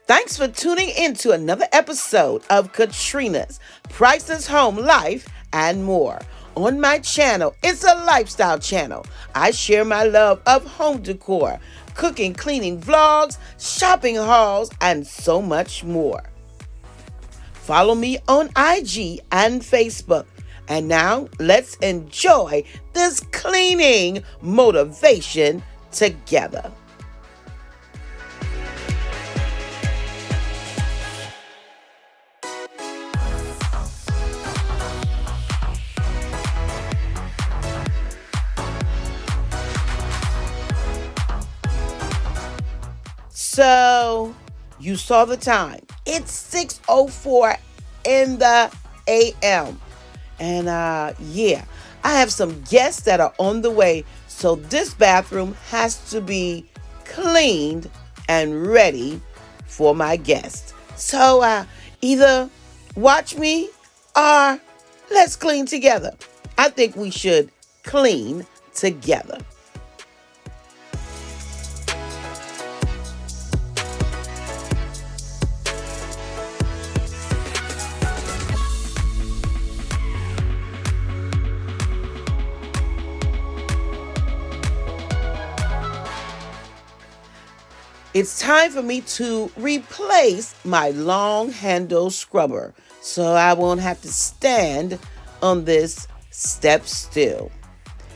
Thanks for tuning in to another episode of Katrina's Priceless Home Life and More. On my channel, it's a lifestyle channel. I share my love of home decor, cooking, cleaning vlogs, shopping hauls, and so much more. Follow me on IG and Facebook. And now let's enjoy this cleaning motivation together. So, you saw the time. It's 6:04 in the a.m. And I have some guests that are on the way. So this bathroom has to be cleaned and ready for my guests. So either watch me or let's clean together. I think we should clean together. It's time for me to replace my long handle scrubber so I won't have to stand on this step still.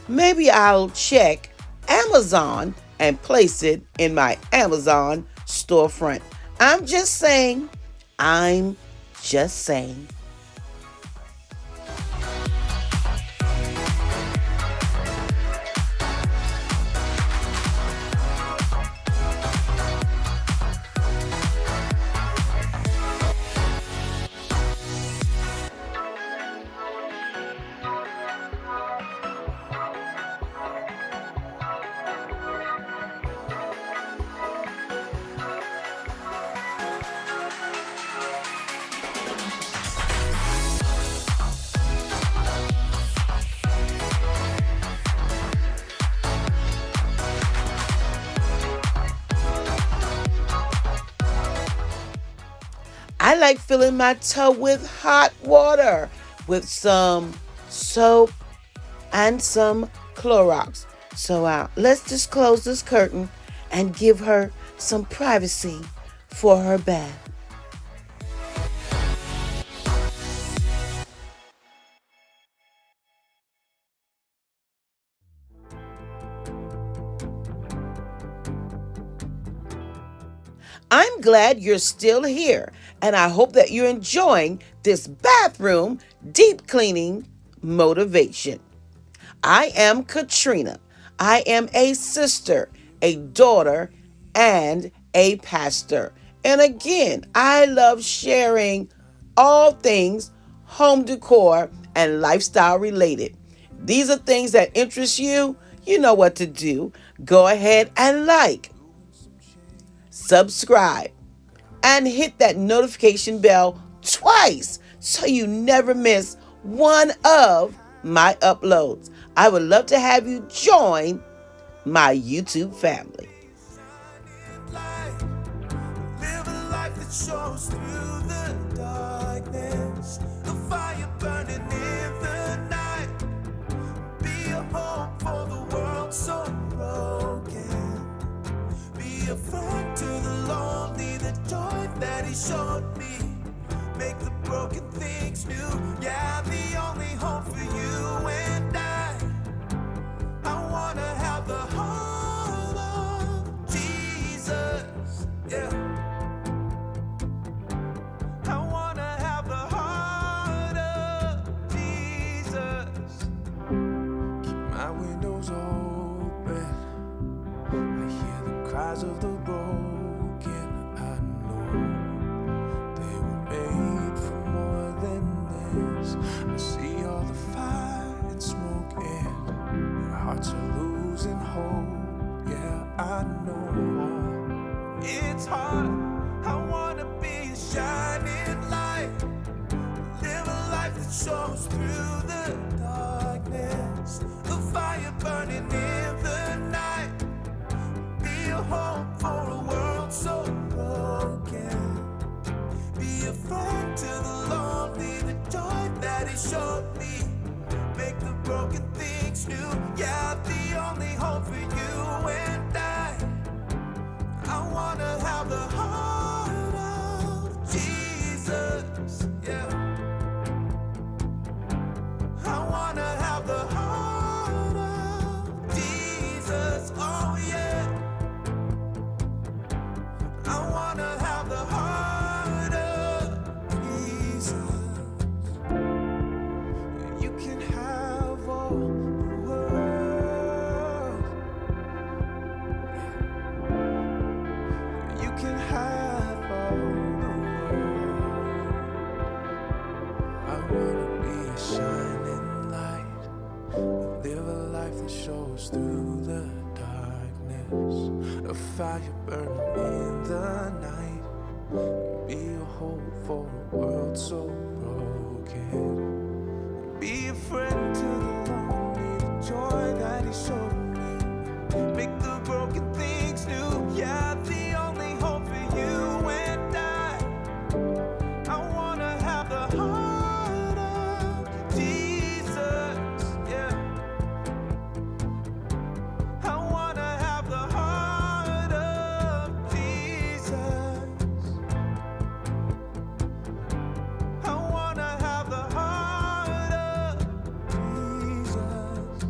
Maybe I'll check Amazon and place it in my Amazon storefront. I'm just saying. I like filling my tub with hot water with some soap and some Clorox. So let's just close this curtain and give her some privacy for her bath. I'm glad you're still here, and I hope that you're enjoying this bathroom deep cleaning motivation. I am Katrina. I am a sister, a daughter, and a pastor. And again, I love sharing all things home decor and lifestyle related. These are things that interest you. You know what to do. Go ahead and like, subscribe, and hit that notification bell twice so you never miss one of my uploads. I would love to have you join my YouTube family. Live a life that shows through the darkness, the fire burning in the night. Be a hope for the world so broken. Be a friend to the lonely, the joy that he showed me. Make the broken things new. Yeah, the only hope for you and I wanna have the heart of Jesus. Yeah. I wanna have the heart of Jesus. Keep my windows open. I hear the cries of the broken. I know they were made for more than this. I see all the fire and smoke, and their hearts are losing hope. Yeah, I know it's hard. I wanna be a shining light. Live a life that shows through the darkness, the fire burning in the night. Be a hope for a world so broken. showed me. Make the broken things new. Yeah, the only hope for you and I wanna have the heart of Jesus. Yeah. I wanna have the heart of Jesus. Oh yeah. I wanna have the heart of Jesus. You can have all the world. You can have all the world. I wanna be a shining light, live a life that shows through the darkness, a fire burning in the night, be a hope for a world so broken, be a friend to the lonely, the joy that he showed me, make the broken things new. Yeah, the only hope for you and I wanna have the heart of Jesus. Yeah. I wanna have the heart of Jesus. I wanna have the heart of Jesus.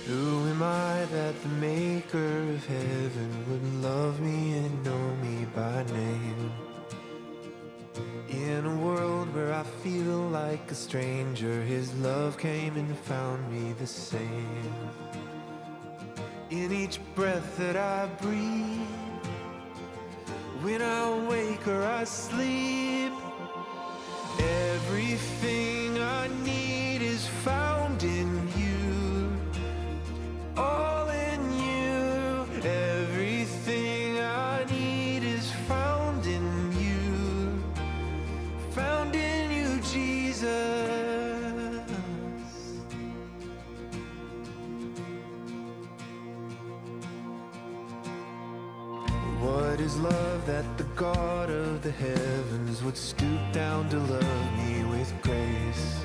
Who am I that the maker of heaven would love me and know me by name? In a world where I feel like a stranger, his love came and found me the same. In each breath that I breathe, when I wake or I sleep, everything I need is found in you. All in you, everything I need is found in you. Found in you, Jesus. What is love that the God of the heavens would stoop down to love me with grace?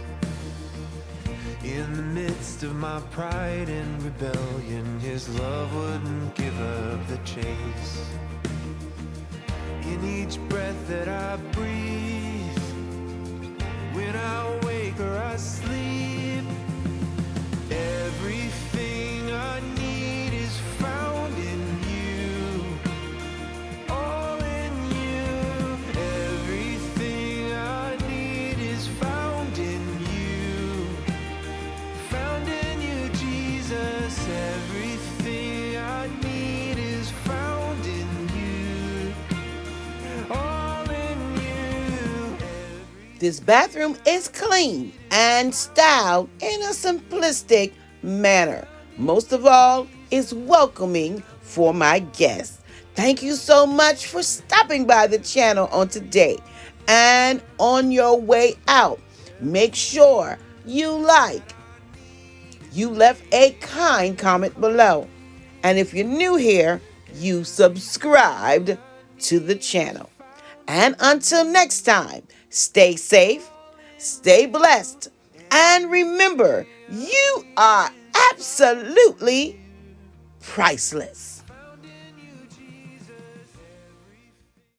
In the midst of my pride and rebellion, his love wouldn't give up the chase. In each breath that I breathe, when I wake or I sleep, everything I need is found in you. All in you, everything I need is found in you. Found in you, Jesus. Everything I need is found in you. All in you. This bathroom is clean and styled in a simplistic manner. Most of all, it's welcoming for my guests. Thank you so much for stopping by the channel on today. And on your way out, make sure you left a kind comment below. And if you're new here, you subscribed to the channel. And until next time, stay safe, stay blessed, and remember, you are absolutely priceless.